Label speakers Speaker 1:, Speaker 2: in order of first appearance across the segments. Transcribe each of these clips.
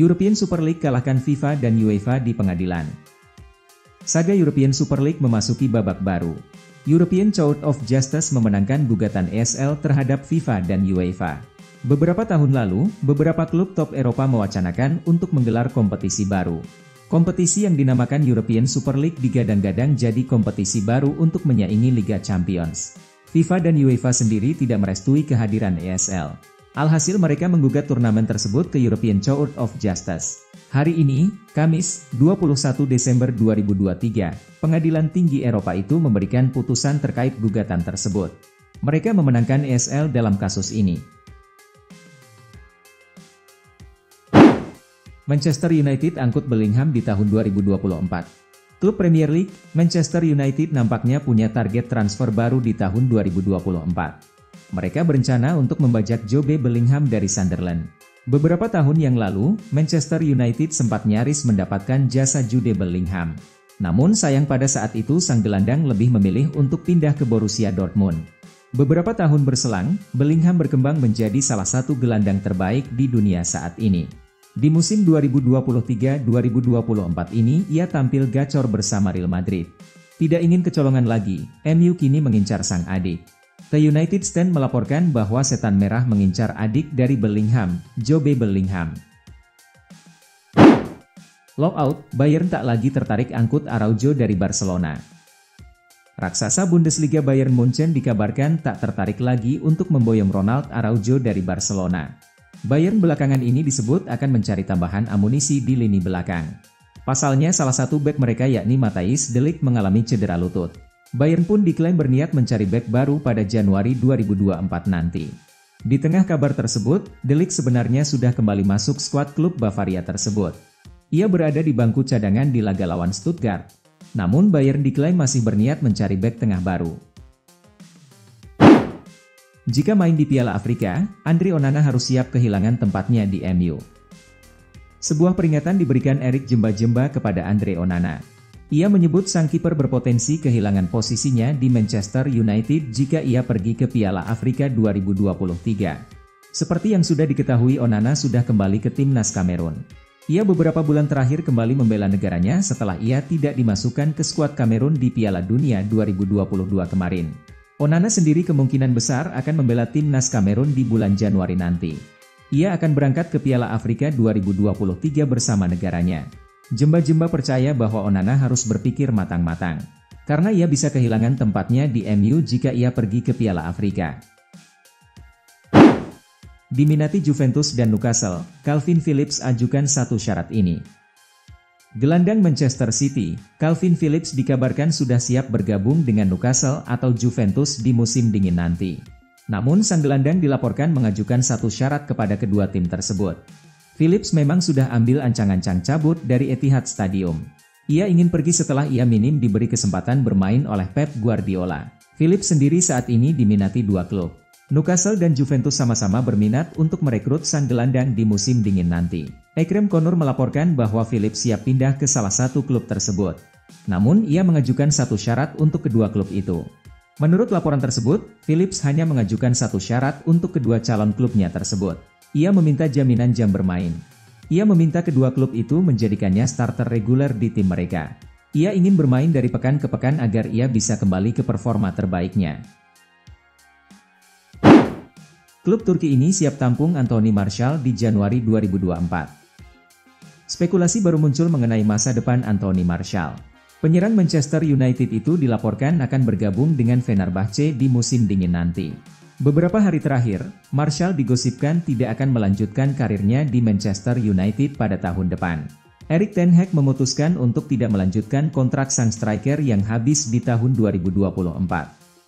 Speaker 1: European Super League kalahkan FIFA dan UEFA di pengadilan. Saga European Super League memasuki babak baru. European Court of Justice memenangkan gugatan ESL terhadap FIFA dan UEFA. Beberapa tahun lalu, beberapa klub top Eropa mewacanakan untuk menggelar kompetisi baru. Kompetisi yang dinamakan European Super League digadang-gadang jadi kompetisi baru untuk menyaingi Liga Champions. FIFA dan UEFA sendiri tidak merestui kehadiran ESL. Alhasil mereka menggugat turnamen tersebut ke European Court of Justice. Hari ini, Kamis, 21 Desember 2023, Pengadilan Tinggi Eropa itu memberikan putusan terkait gugatan tersebut. Mereka memenangkan ESL dalam kasus ini. Manchester United angkut Bellingham di tahun 2024. Klub Premier League, Manchester United nampaknya punya target transfer baru di tahun 2024. Mereka berencana untuk membajak Jobe Bellingham dari Sunderland. Beberapa tahun yang lalu, Manchester United sempat nyaris mendapatkan jasa Jude Bellingham. Namun sayang pada saat itu sang gelandang lebih memilih untuk pindah ke Borussia Dortmund. Beberapa tahun berselang, Bellingham berkembang menjadi salah satu gelandang terbaik di dunia saat ini. Di musim 2023-2024 ini, ia tampil gacor bersama Real Madrid. Tidak ingin kecolongan lagi, MU kini mengincar sang adik. The United Stand melaporkan bahwa setan merah mengincar adik dari Bellingham, Jobe Bellingham. Lockout, Bayern tak lagi tertarik angkut Araujo dari Barcelona. Raksasa Bundesliga Bayern Munchen dikabarkan tak tertarik lagi untuk memboyong Ronald Araujo dari Barcelona. Bayern belakangan ini disebut akan mencari tambahan amunisi di lini belakang. Pasalnya salah satu bek mereka yakni Matthijs de Ligt mengalami cedera lutut. Bayern pun diklaim berniat mencari bek baru pada Januari 2024 nanti. Di tengah kabar tersebut, De Ligt sebenarnya sudah kembali masuk skuad klub Bavaria tersebut. Ia berada di bangku cadangan di laga lawan Stuttgart. Namun Bayern diklaim masih berniat mencari bek tengah baru. Jika main di Piala Afrika, Andre Onana harus siap kehilangan tempatnya di MU. Sebuah peringatan diberikan Eric Jemba-Jemba kepada Andre Onana. Ia menyebut sang kiper berpotensi kehilangan posisinya di Manchester United jika ia pergi ke Piala Afrika 2023. Seperti yang sudah diketahui, Onana sudah kembali ke timnas Kamerun. Ia beberapa bulan terakhir kembali membela negaranya setelah ia tidak dimasukkan ke skuad Kamerun di Piala Dunia 2022 kemarin. Onana sendiri kemungkinan besar akan membela timnas Kamerun di bulan Januari nanti. Ia akan berangkat ke Piala Afrika 2023 bersama negaranya. Jemba-Jemba percaya bahwa Onana harus berpikir matang-matang, karena ia bisa kehilangan tempatnya di MU jika ia pergi ke Piala Afrika. Diminati Juventus dan Newcastle, Calvin Phillips ajukan satu syarat ini. Gelandang Manchester City, Calvin Phillips dikabarkan sudah siap bergabung dengan Newcastle atau Juventus di musim dingin nanti. Namun sang gelandang dilaporkan mengajukan satu syarat kepada kedua tim tersebut. Phillips memang sudah ambil ancang-ancang cabut dari Etihad Stadium. Ia ingin pergi setelah ia minim diberi kesempatan bermain oleh Pep Guardiola. Phillips sendiri saat ini diminati dua klub. Newcastle dan Juventus sama-sama berminat untuk merekrut sang gelandang di musim dingin nanti. Ekrem Konur melaporkan bahwa Phillips siap pindah ke salah satu klub tersebut. Namun ia mengajukan satu syarat untuk kedua klub itu. Menurut laporan tersebut, Phillips hanya mengajukan satu syarat untuk kedua calon klubnya tersebut. Ia meminta jaminan jam bermain. Ia meminta kedua klub itu menjadikannya starter reguler di tim mereka. Ia ingin bermain dari pekan ke pekan agar ia bisa kembali ke performa terbaiknya. Klub Turki ini siap tampung Anthony Martial di Januari 2024. Spekulasi baru muncul mengenai masa depan Anthony Martial. Penyerang Manchester United itu dilaporkan akan bergabung dengan Fenerbahce di musim dingin nanti. Beberapa hari terakhir, Martial digosipkan tidak akan melanjutkan karirnya di Manchester United pada tahun depan. Erik ten Hag memutuskan untuk tidak melanjutkan kontrak sang striker yang habis di tahun 2024.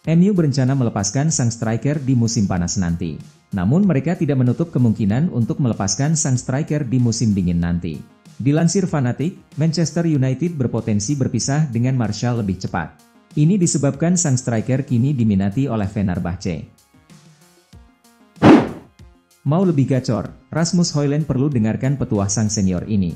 Speaker 1: MU berencana melepaskan sang striker di musim panas nanti. Namun mereka tidak menutup kemungkinan untuk melepaskan sang striker di musim dingin nanti. Dilansir Fanatic, Manchester United berpotensi berpisah dengan Martial lebih cepat. Ini disebabkan sang striker kini diminati oleh Fenerbahce. Mau lebih gacor, Rasmus Højlund perlu dengarkan petuah sang senior ini.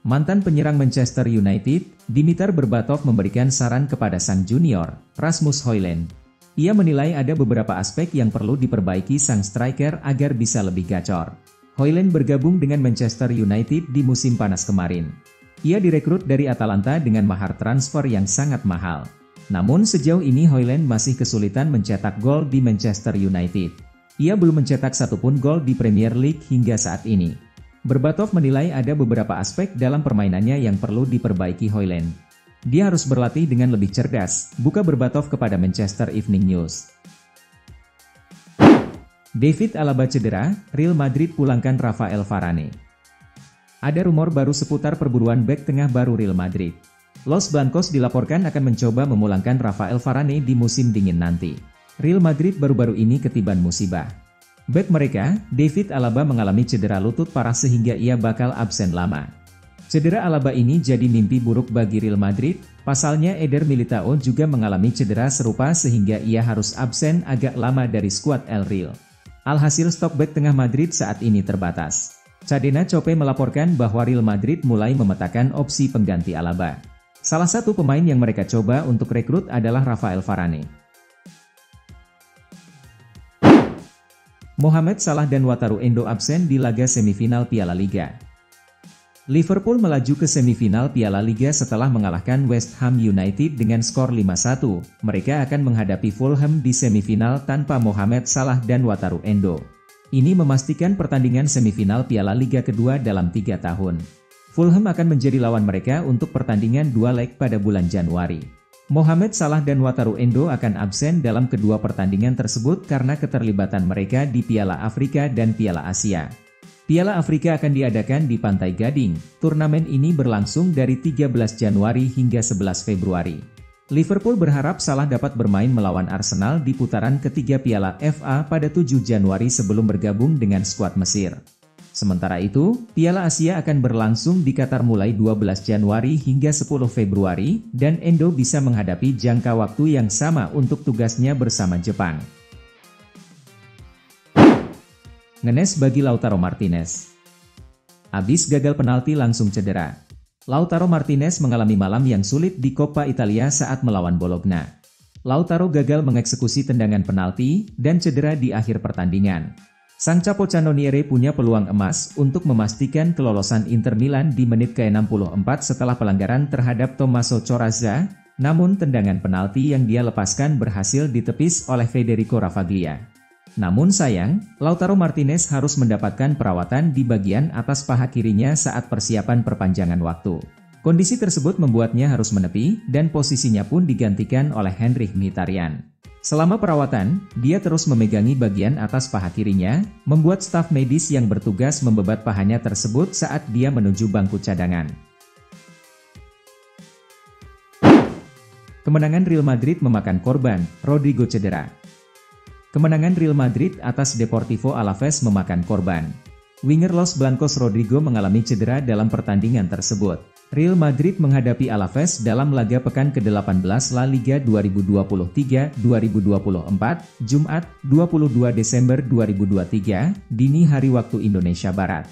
Speaker 1: Mantan penyerang Manchester United, Dimitar Berbatov memberikan saran kepada sang junior, Rasmus Højlund. Ia menilai ada beberapa aspek yang perlu diperbaiki sang striker agar bisa lebih gacor. Højlund bergabung dengan Manchester United di musim panas kemarin. Ia direkrut dari Atalanta dengan mahar transfer yang sangat mahal. Namun sejauh ini Højlund masih kesulitan mencetak gol di Manchester United. Ia belum mencetak satupun gol di Premier League hingga saat ini. Berbatov menilai ada beberapa aspek dalam permainannya yang perlu diperbaiki Højlund. Dia harus berlatih dengan lebih cerdas, buka Berbatov kepada Manchester Evening News. David Alaba cedera, Real Madrid pulangkan Rafael Varane. Ada rumor baru seputar perburuan bek tengah baru Real Madrid. Los Blancos dilaporkan akan mencoba memulangkan Rafael Varane di musim dingin nanti. Real Madrid baru-baru ini ketiban musibah. Bek mereka, David Alaba mengalami cedera lutut parah sehingga ia bakal absen lama. Cedera Alaba ini jadi mimpi buruk bagi Real Madrid. Pasalnya Eder Militao juga mengalami cedera serupa sehingga ia harus absen agak lama dari skuad El Real. Alhasil stok bek tengah Madrid saat ini terbatas. Cadena Cope melaporkan bahwa Real Madrid mulai memetakan opsi pengganti Alaba. Salah satu pemain yang mereka coba untuk rekrut adalah Rafael Varane. Mohamed Salah dan Wataru Endo absen di laga semifinal Piala Liga. Liverpool melaju ke semifinal Piala Liga setelah mengalahkan West Ham United dengan skor 5-1. Mereka akan menghadapi Fulham di semifinal tanpa Mohamed Salah dan Wataru Endo. Ini memastikan pertandingan semifinal Piala Liga kedua dalam 3 tahun. Fulham akan menjadi lawan mereka untuk pertandingan 2 leg pada bulan Januari. Mohamed Salah dan Wataru Endo akan absen dalam kedua pertandingan tersebut karena keterlibatan mereka di Piala Afrika dan Piala Asia. Piala Afrika akan diadakan di Pantai Gading. Turnamen ini berlangsung dari 13 Januari hingga 11 Februari. Liverpool berharap Salah dapat bermain melawan Arsenal di putaran ketiga Piala FA pada 7 Januari sebelum bergabung dengan skuad Mesir. Sementara itu, Piala Asia akan berlangsung di Qatar mulai 12 Januari hingga 10 Februari, dan Endo bisa menghadapi jangka waktu yang sama untuk tugasnya bersama Jepang. Ngenes bagi Lautaro Martinez. Abis gagal penalti langsung cedera. Lautaro Martinez mengalami malam yang sulit di Coppa Italia saat melawan Bologna. Lautaro gagal mengeksekusi tendangan penalti dan cedera di akhir pertandingan. Sang Capocannoniere punya peluang emas untuk memastikan kelolosan Inter Milan di menit ke-64 setelah pelanggaran terhadap Tommaso Corazza, namun tendangan penalti yang dia lepaskan berhasil ditepis oleh Federico Ravaglia. Namun sayang, Lautaro Martinez harus mendapatkan perawatan di bagian atas paha kirinya saat persiapan perpanjangan waktu. Kondisi tersebut membuatnya harus menepi, dan posisinya pun digantikan oleh Henrikh Mkhitaryan. Selama perawatan, dia terus memegangi bagian atas paha kirinya, membuat staf medis yang bertugas membebat pahanya tersebut saat dia menuju bangku cadangan. Kemenangan Real Madrid memakan korban, Rodrigo cedera. Kemenangan Real Madrid atas Deportivo Alaves memakan korban. Winger Los Blancos Rodrigo mengalami cedera dalam pertandingan tersebut. Real Madrid menghadapi Alaves dalam laga pekan ke-18 La Liga 2023-2024, Jumat, 22 Desember 2023, dini hari waktu Indonesia Barat.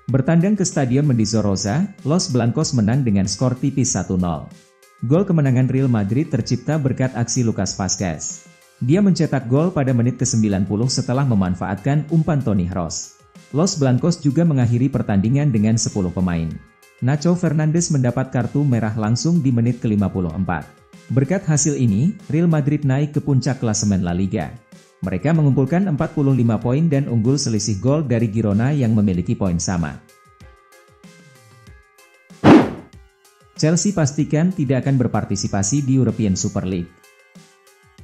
Speaker 1: Bertandang ke Stadion Mendizorroza, Los Blancos menang dengan skor tipis 1-0. Gol kemenangan Real Madrid tercipta berkat aksi Lucas Vazquez. Dia mencetak gol pada menit ke-90 setelah memanfaatkan umpan Toni Kroos. Los Blancos juga mengakhiri pertandingan dengan 10 pemain. Nacho Fernandes mendapat kartu merah langsung di menit ke-54. Berkat hasil ini, Real Madrid naik ke puncak klasemen La Liga. Mereka mengumpulkan 45 poin dan unggul selisih gol dari Girona yang memiliki poin sama. Chelsea pastikan tidak akan berpartisipasi di European Super League.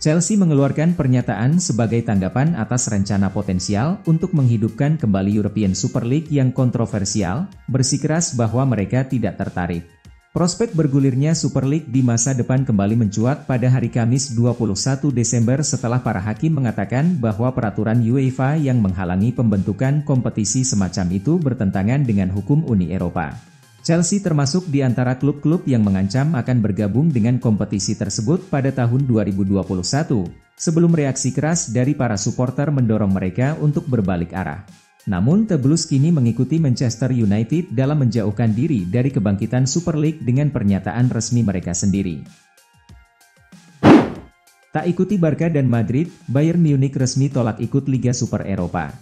Speaker 1: Chelsea mengeluarkan pernyataan sebagai tanggapan atas rencana potensial untuk menghidupkan kembali European Super League yang kontroversial, bersikeras bahwa mereka tidak tertarik. Prospek bergulirnya Super League di masa depan kembali mencuat pada hari Kamis 21 Desember setelah para hakim mengatakan bahwa peraturan UEFA yang menghalangi pembentukan kompetisi semacam itu bertentangan dengan hukum Uni Eropa. Chelsea termasuk di antara klub-klub yang mengancam akan bergabung dengan kompetisi tersebut pada tahun 2021, sebelum reaksi keras dari para supporter mendorong mereka untuk berbalik arah. Namun The Blues kini mengikuti Manchester United dalam menjauhkan diri dari kebangkitan Super League dengan pernyataan resmi mereka sendiri. Tak ikuti Barca dan Madrid, Bayern Munich resmi tolak ikut Liga Super Eropa.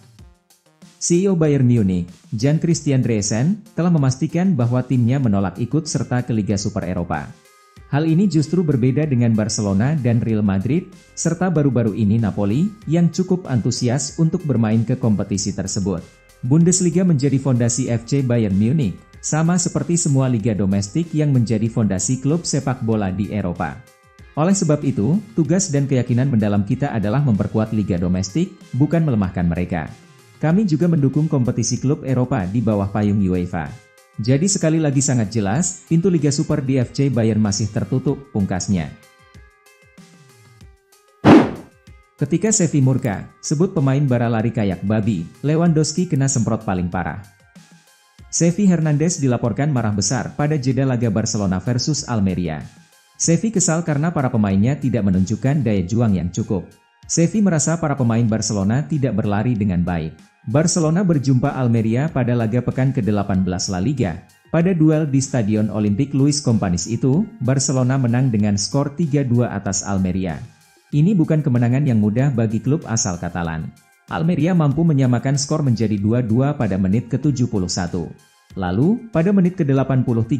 Speaker 1: CEO Bayern Munich, Jan-Christian Dreesen, telah memastikan bahwa timnya menolak ikut serta ke Liga Super Eropa. Hal ini justru berbeda dengan Barcelona dan Real Madrid, serta baru-baru ini Napoli, yang cukup antusias untuk bermain ke kompetisi tersebut. Bundesliga menjadi fondasi FC Bayern Munich, sama seperti semua liga domestik yang menjadi fondasi klub sepak bola di Eropa. Oleh sebab itu, tugas dan keyakinan mendalam kita adalah memperkuat liga domestik, bukan melemahkan mereka. Kami juga mendukung kompetisi klub Eropa di bawah payung UEFA. Jadi sekali lagi sangat jelas, pintu Liga Super di FC Bayern masih tertutup, pungkasnya. Ketika Xavi murka, sebut pemain bara lari kayak babi, Lewandowski kena semprot paling parah. Xavi Hernandez dilaporkan marah besar pada jeda laga Barcelona versus Almeria. Xavi kesal karena para pemainnya tidak menunjukkan daya juang yang cukup. Xavi merasa para pemain Barcelona tidak berlari dengan baik. Barcelona berjumpa Almeria pada laga pekan ke-18 La Liga. Pada duel di Stadion Olympic Luis Companys itu, Barcelona menang dengan skor 3-2 atas Almeria. Ini bukan kemenangan yang mudah bagi klub asal Katalan. Almeria mampu menyamakan skor menjadi 2-2 pada menit ke-71. Lalu, pada menit ke-83,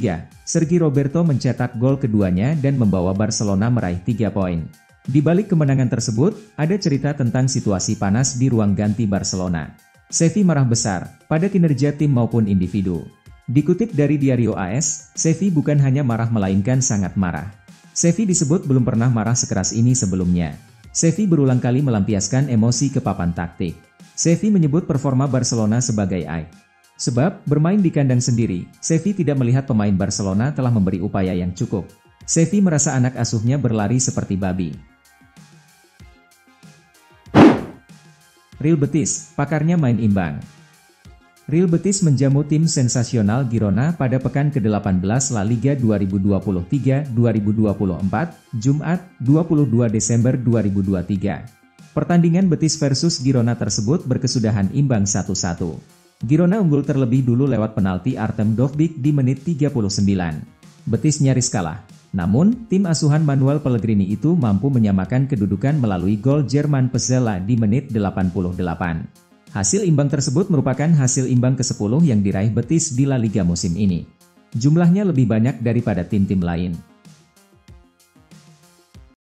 Speaker 1: Sergi Roberto mencetak gol keduanya dan membawa Barcelona meraih 3 poin. Di balik kemenangan tersebut, ada cerita tentang situasi panas di ruang ganti Barcelona. Xavi marah besar pada kinerja tim maupun individu. Dikutip dari Diario AS, Xavi bukan hanya marah melainkan sangat marah. Xavi disebut belum pernah marah sekeras ini sebelumnya. Xavi berulang kali melampiaskan emosi ke papan taktik. Xavi menyebut performa Barcelona sebagai aib. Sebab, bermain di kandang sendiri, Xavi tidak melihat pemain Barcelona telah memberi upaya yang cukup. Xavi merasa anak asuhnya berlari seperti babi. Real Betis, pakarnya main imbang. Real Betis menjamu tim sensasional Girona pada pekan ke-18 La Liga 2023-2024, Jumat, 22 Desember 2023. Pertandingan Betis versus Girona tersebut berkesudahan imbang 1-1. Girona unggul terlebih dulu lewat penalti Artem Dovbyk di menit 39. Betis nyaris kalah. Namun, tim asuhan Manuel Pellegrini itu mampu menyamakan kedudukan melalui gol Jerman Pezzella di menit 88. Hasil imbang tersebut merupakan hasil imbang ke-10 yang diraih Betis di La Liga musim ini. Jumlahnya lebih banyak daripada tim-tim lain.